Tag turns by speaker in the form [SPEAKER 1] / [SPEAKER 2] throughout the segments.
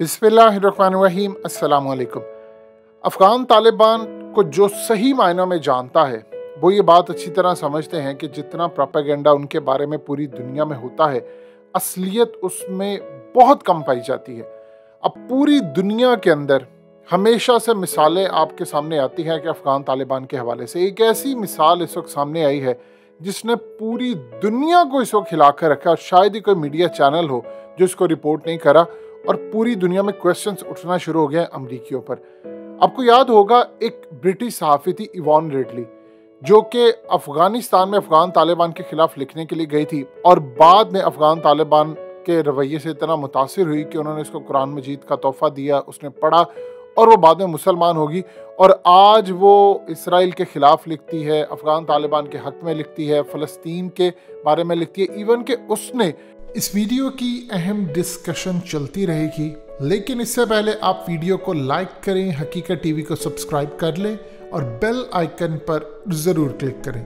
[SPEAKER 1] बिस्मिल्लाहिर्रहमानिर्रहीम अस्सलाम वालेकुम। अफ़गान तालिबान को जो सही मायनों में जानता है वो ये बात अच्छी तरह समझते हैं कि जितना प्रोपेगेंडा उनके बारे में पूरी दुनिया में होता है, असलियत उसमें बहुत कम पाई जाती है। अब पूरी दुनिया के अंदर हमेशा से मिसालें आपके सामने आती हैं कि अफ़गान तालिबान के हवाले से एक ऐसी मिसाल इस वक्त सामने आई है जिसने पूरी दुनिया को इस वक्त हिलाकर रखा, और शायद ही कोई मीडिया चैनल हो जो इसको रिपोर्ट नहीं करा, और पूरी दुनिया में क्वेश्चंस उठना शुरू हो गए हैं अमरीकियों पर। आपको याद होगा एक ब्रिटिश सहाफ़ी थी इवान रिडली, जो कि अफ़गानिस्तान में अफ़गान तालिबान के ख़िलाफ़ लिखने के लिए गई थी और बाद में अफ़गान तालिबान के रवैये से इतना मुतासिर हुई कि उन्होंने इसको कुरान मजीद का तोहफ़ा दिया, उसने पढ़ा और वो बाद में मुसलमान होगी, और आज वो इसराइल के ख़िलाफ़ लिखती है, अफ़गान तालिबान के हक़ में लिखती है, फ़लस्तीन के बारे में लिखती है। इवन कि उसने इस वीडियो की अहम डिस्कशन चलती रहेगी, लेकिन इससे पहले आप वीडियो को लाइक करें, हकीकत टीवी को सब्सक्राइब कर लें और बेल आइकन पर ज़रूर क्लिक करें।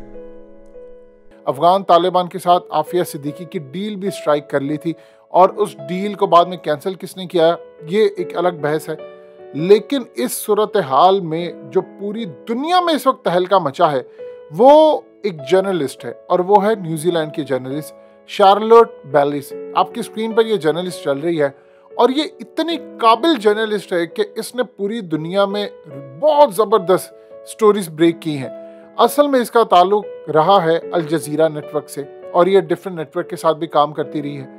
[SPEAKER 1] अफ़गान तालिबान के साथ आफिया सिद्दीकी की डील भी स्ट्राइक कर ली थी, और उस डील को बाद में कैंसिल किसने किया ये एक अलग बहस है। लेकिन इस सूरत हाल में जो पूरी दुनिया में इस वक्त तहलका मचा है वो एक जर्नलिस्ट है, और वो है न्यूजीलैंड की जर्नलिस्ट शार्लोट बेलिस। आपकी स्क्रीन पर ये जर्नलिस्ट चल रही है, और ये इतनी काबिल जर्नलिस्ट है कि इसने पूरी दुनिया में बहुत ज़बरदस्त स्टोरीज ब्रेक की हैं। असल में इसका ताल्लुक रहा है अल जज़ीरा नेटवर्क से, और ये डिफरेंट नेटवर्क के साथ भी काम करती रही है।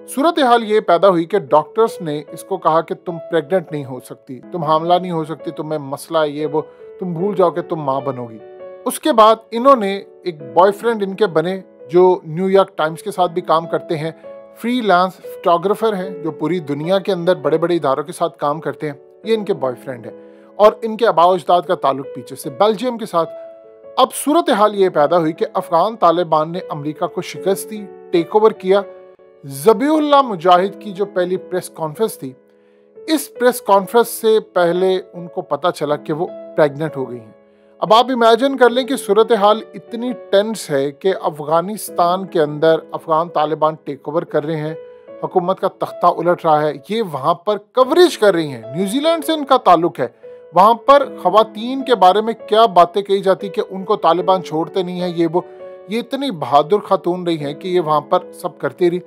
[SPEAKER 1] सूरत हाल ये पैदा हुई कि डॉक्टर्स ने इसको कहा कि तुम प्रेग्नेंट नहीं हो सकती, तुम हामला नहीं हो सकती, तुम्हें मसला है ये वो, तुम भूल जाओ कि तुम माँ बनोगी। उसके बाद इन्होंने एक बॉयफ्रेंड इनके बने जो न्यूयॉर्क टाइम्स के साथ भी काम करते हैं, फ्रीलांस फोटोग्राफर हैं जो पूरी दुनिया के अंदर बड़े बड़े इदारों के साथ काम करते हैं। ये इनके बॉयफ्रेंड है, और इनके आबाओ अजदाद का ताल्लुक पीछे से बेल्जियम के साथ। अब सूरत हाल ये पैदा हुई कि अफ़गान तालिबान ने अमेरिका को शिकस्त दी, टेक ओवर किया। ज़बीहुल्लाह मुजाहिद की जो पहली प्रेस कॉन्फ्रेंस थी, इस प्रेस कॉन्फ्रेंस से पहले उनको पता चला कि वो प्रेग्नेंट हो गई हैं। अब आप इमेजिन कर लें कि सूरत हाल इतनी टेंस है कि अफ़गानिस्तान के अंदर अफ़गान तालिबान टेक ओवर कर रहे हैं, हुकूमत का तख्ता उलट रहा है, ये वहाँ पर कवरेज कर रही हैं। न्यूजीलैंड से इनका ताल्लुक है, वहाँ पर ख़वातीन के बारे में क्या बातें कही जाती कि उनको तालिबान छोड़ते नहीं है, ये वो। ये इतनी बहादुर खातून रही हैं कि ये वहाँ पर सब करती रही।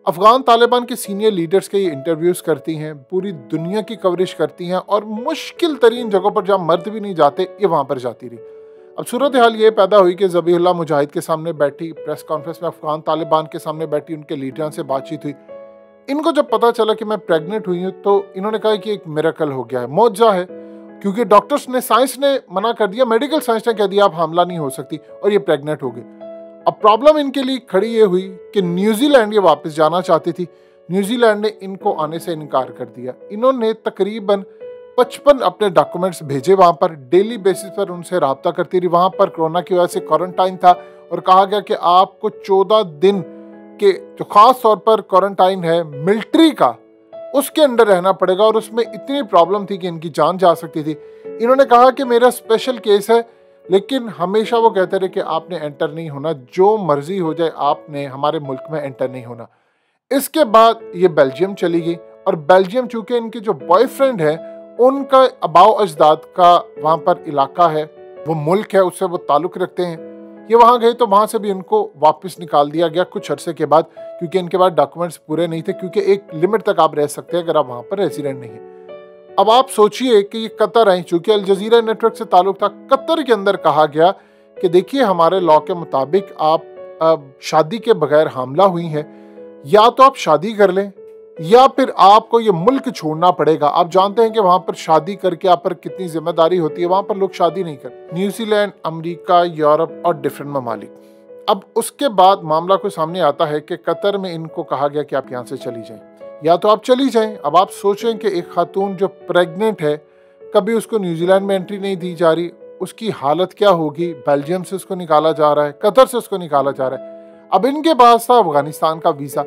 [SPEAKER 1] अफ़गान तालिबान के सीनियर लीडर्स के ये इंटरव्यूज़ करती हैं, पूरी दुनिया की कवरेज करती हैं, और मुश्किल तरीन जगहों पर जहाँ मर्द भी नहीं जाते ये वहाँ पर जाती रही। अब सूरत हाल ये पैदा हुई कि ज़बीहुल्लाह मुजाहिद के सामने बैठी प्रेस कॉन्फ्रेंस में, अफ़गान तालिबान के सामने बैठी, उनके लीडरों से बातचीत हुई। इनको जब पता चला कि मैं प्रेग्नेंट हुई हूँ तो इन्होंने कहा कि एक मिरेकल हो गया है, मौजज़ा है, क्योंकि डॉक्टर्स ने, साइंस ने मना कर दिया, मेडिकल साइंस ने कह दिया आप हमला नहीं हो सकती, और ये प्रेग्नेंट हो गई। अब प्रॉब्लम इनके लिए खड़ी ये हुई कि न्यूजीलैंड ये वापस जाना चाहती थी। न्यूजीलैंड ने इनको आने से इनकार कर दिया। इन्होंने तकरीबन 55 अपने डॉक्यूमेंट्स भेजे वहाँ पर, डेली बेसिस पर उनसे रब्ता करती रही। वहाँ पर कोरोना की वजह से क्वारंटाइन था, और कहा गया कि आपको 14 दिन के जो ख़ास तौर पर क्वारंटाइन है मिलिट्री का, उसके अंदर रहना पड़ेगा, और उसमें इतनी प्रॉब्लम थी कि इनकी जान जा सकती थी। इन्होंने कहा कि मेरा स्पेशल केस है, लेकिन हमेशा वो कहते रहे कि आपने एंटर नहीं होना, जो मर्जी हो जाए आपने हमारे मुल्क में एंटर नहीं होना। इसके बाद ये बेल्जियम चली गई, और बेल्जियम चूँकि इनके जो बॉयफ्रेंड है उनका आबाओ अजदाद का वहाँ पर इलाका है, वो मुल्क है, उससे वो ताल्लुक़ रखते हैं। ये वहाँ गए तो वहाँ से भी उनको वापस निकाल दिया गया कुछ अरसे के बाद, क्योंकि इनके पास डॉक्यूमेंट्स पूरे नहीं थे, क्योंकि एक लिमिट तक आप रह सकते हैं अगर आप वहाँ पर रेजिडेंट नहीं है। अब आप सोचिए कि ये कतर आई, चूँकि अल जज़ीरा नेटवर्क से ताल्लुक था। कतर के अंदर कहा गया कि देखिए हमारे लॉ के मुताबिक आप शादी के बगैर हामला हुई हैं, या तो आप शादी कर लें या फिर आपको ये मुल्क छोड़ना पड़ेगा। आप जानते हैं कि वहाँ पर शादी करके आप पर कितनी जिम्मेदारी होती है, वहाँ पर लोग शादी नहीं करते। न्यूजीलैंड, अमेरिका, यूरोप और डिफरेंट ममालिक। अब उसके बाद मामला को सामने आता है कि कतर में इनको कहा गया कि आप यहाँ से चली जाएं, या तो आप चली जाएं। अब आप सोचें कि एक खातून जो प्रेग्नेंट है, कभी उसको न्यूजीलैंड में एंट्री नहीं दी जा रही, उसकी हालत क्या होगी। बेल्जियम से उसको निकाला जा रहा है, कतर से उसको निकाला जा रहा है। अब इनके पास था अफगानिस्तान का वीज़ा,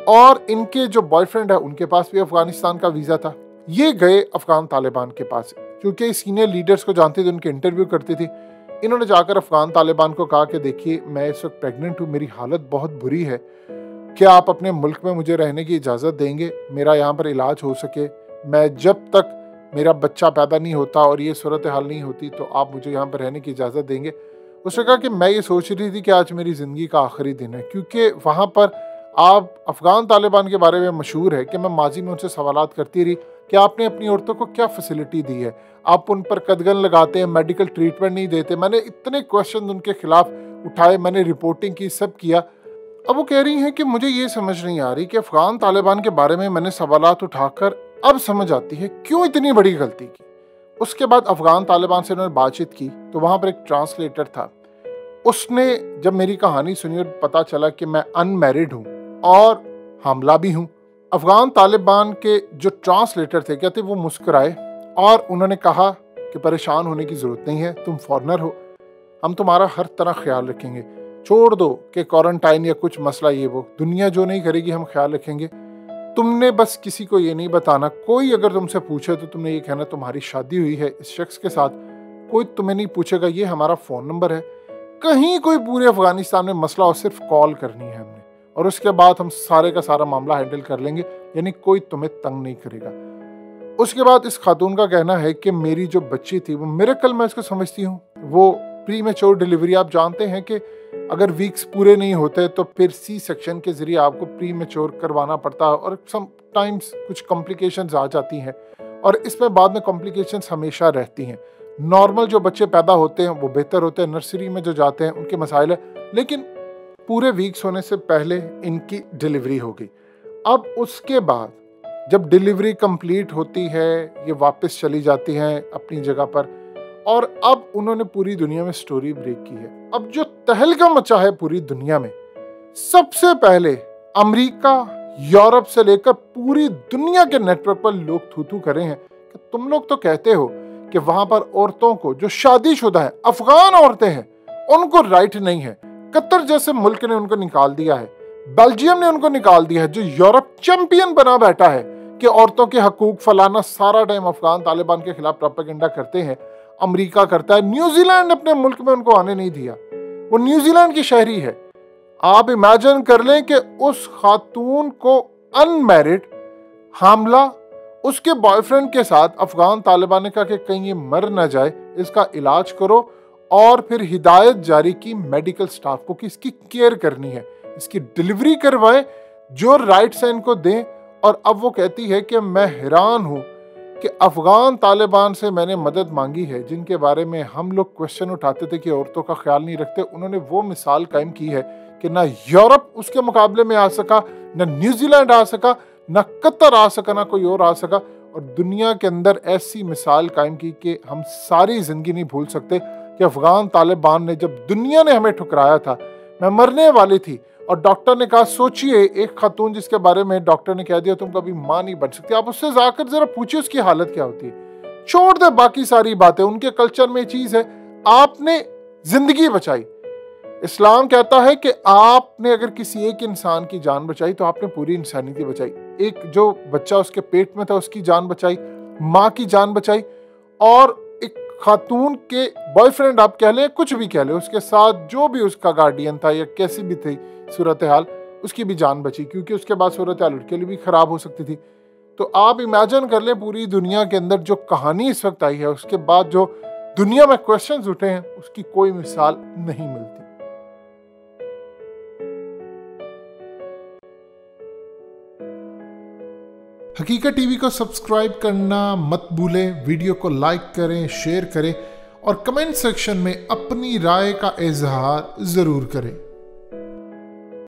[SPEAKER 1] और इनके जो बॉयफ्रेंड है उनके पास भी अफगानिस्तान का वीज़ा था। ये गए अफगान तालिबान के पास, क्योंकि सीनियर लीडर्स को जानती थी, उनके इंटरव्यू करती थी। इन्होंने जाकर अफगान तालिबान को कहा कि देखिए मैं इस वक्त प्रेग्नेंट हूँ, मेरी हालत बहुत बुरी है, क्या आप अपने मुल्क में मुझे रहने की इजाज़त देंगे, मेरा यहाँ पर इलाज हो सके? मैं जब तक मेरा बच्चा पैदा नहीं होता और ये सूरत हाल नहीं होती तो आप मुझे यहाँ पर रहने की इजाज़त देंगे? उसने कहा कि मैं ये सोच रही थी कि आज मेरी ज़िंदगी का आखिरी दिन है, क्योंकि वहाँ पर आप अफ़गान तालिबान के बारे में मशहूर है कि मैं माजी में उनसे सवालात करती रही कि आपने अपनी औरतों को क्या फैसिलिटी दी है, आप उन पर कदगन लगाते हैं, मेडिकल ट्रीटमेंट नहीं देते। मैंने इतने क्वेश्चन उनके खिलाफ उठाए, मैंने रिपोर्टिंग की, सब किया। अब वो कह रही हैं कि मुझे ये समझ नहीं आ रही कि अफ़गान तालिबान के बारे में मैंने सवालात उठाकर अब समझ आती है क्यों इतनी बड़ी गलती की। उसके बाद अफ़गान तालिबान से उन्होंने बातचीत की तो वहाँ पर एक ट्रांसलेटर था। उसने जब मेरी कहानी सुनी और पता चला कि मैं अनमैरिड हूँ और हामला भी हूँ, अफ़गान तालिबान के जो ट्रांसलेटर थे कहते वो मुस्कुराए और उन्होंने कहा कि परेशान होने की ज़रूरत नहीं है, तुम फॉरेनर हो, हम तुम्हारा हर तरह ख्याल रखेंगे, छोड़ दो कि क्वारंटाइन या कुछ मसला ये वो, दुनिया जो नहीं करेगी हम ख्याल रखेंगे। तुमने बस किसी को ये नहीं बताना, कोई अगर तुमसे पूछे तो तुमने ये कहना तुम्हारी शादी हुई है इस शख्स के साथ, कोई तुम्हें नहीं पूछेगा ये हमारा फ़ोन नंबर है, कहीं कोई पूरे अफ़गानिस्तान में मसला हो सिर्फ कॉल करनी है हमने और उसके बाद हम सारे का सारा मामला हैंडल कर लेंगे, यानी कोई तुम्हें तंग नहीं करेगा। उसके बाद इस खातून का कहना है कि मेरी जो बच्ची थी वो मिरेकल मैं उसको समझती हूँ, वो प्री मैच्योर डिलीवरी, आप जानते हैं कि अगर वीक्स पूरे नहीं होते तो फिर सी सेक्शन के ज़रिए आपको प्री मैच्योर करवाना पड़ता है और समटाइम्स कुछ कॉम्प्लिकेशंस आ जाती हैं और इसमें बाद में कॉम्प्लिकेशंस हमेशा रहती हैं। नॉर्मल जो बच्चे पैदा होते हैं वो बेहतर होते हैं, नर्सरी में जो जाते हैं उनके मसाइल है, लेकिन पूरे वीक्स होने से पहले इनकी डिलीवरी हो गई। अब उसके बाद जब डिलीवरी कंप्लीट होती है ये वापस चली जाती हैं अपनी जगह पर और अब उन्होंने पूरी दुनिया में स्टोरी ब्रेक की है। अब जो तहलका मचा है पूरी दुनिया में, सबसे पहले अमेरिका, यूरोप से लेकर पूरी दुनिया के नेटवर्क पर लोग थू-थू करे हैं कि तुम लोग तो कहते हो कि वहां पर औरतों को जो शादीशुदा है, अफगान औरतें हैं, उनको राइट नहीं है। कतर जैसे मुल्क ने उनको निकाल दिया है, बेल्जियम ने उनको निकाल दिया है, जो यूरोप चैंपियन बना बैठा है कि औरतों के हकूक फलाना, सारा टाइम अफगान तालिबान के खिलाफ प्रोपेगेंडा करते हैं। अमेरिका करता है, न्यूजीलैंड अपने मुल्क में उनको आने नहीं दिया, वो न्यूजीलैंड की शहरी है। आप इमेजिन कर लें कि उस खातून को अनमैरिड, हामला, उसके बॉयफ्रेंड के साथ अफगान तालिबान ने कहा कि कहीं ये मर ना जाए, इसका इलाज करो और फिर हिदायत जारी की मेडिकल स्टाफ को कि इसकी केयर करनी है, इसकी डिलीवरी करवाएं, जो राइट्स हैं इनको दें। और अब वो कहती है कि मैं हैरान हूं कि अफगान तालिबान से मैंने मदद मांगी है जिनके बारे में हम लोग क्वेश्चन उठाते थे कि औरतों का ख्याल नहीं रखते। उन्होंने वो मिसाल कायम की है कि ना यूरोप उसके मुकाबले में आ सका, ना न्यूजीलैंड आ सका, ना कतर आ सका, ना कोई और आ सका। और दुनिया के अंदर ऐसी मिसाल कायम की कि हम सारी जिंदगी नहीं भूल सकते कि अफगान तालिबान ने जब दुनिया ने हमें ठुकराया था, मैं मरने वाली थी और डॉक्टर ने कहा, सोचिए एक खातून जिसके बारे में डॉक्टर ने कह दिया तुम कभी मां नहीं बन सकती, आप उससे जाकर जरा पूछिए उसकी हालत क्या होती है। छोड़ दे बाकी सारी बातें, उनके कल्चर में चीज है, आपने जिंदगी बचाई। इस्लाम कहता है कि आपने अगर किसी एक इंसान की जान बचाई तो आपने पूरी इंसानियत बचाई। एक जो बच्चा उसके पेट में था उसकी जान बचाई, माँ की जान बचाई, और एक खातून के बॉयफ्रेंड आप कह लें, कुछ भी कह लें, उसके साथ जो भी उसका गार्डियन था या कैसी भी थी सूरत हाल, उसकी भी जान बची, क्योंकि उसके बाद सूरत हाल उसके लिए भी खराब हो सकती थी। तो आप इमेजिन कर लें पूरी दुनिया के अंदर जो कहानी इस वक्त आई है, उसके बाद जो दुनिया में क्वेश्चंस उठे हैं, उसकी कोई मिसाल नहीं मिलती। हकीकत टीवी को सब्सक्राइब करना मत भूलें, वीडियो को लाइक करें, शेयर करें और कमेंट सेक्शन में अपनी राय का इजहार जरूर करें।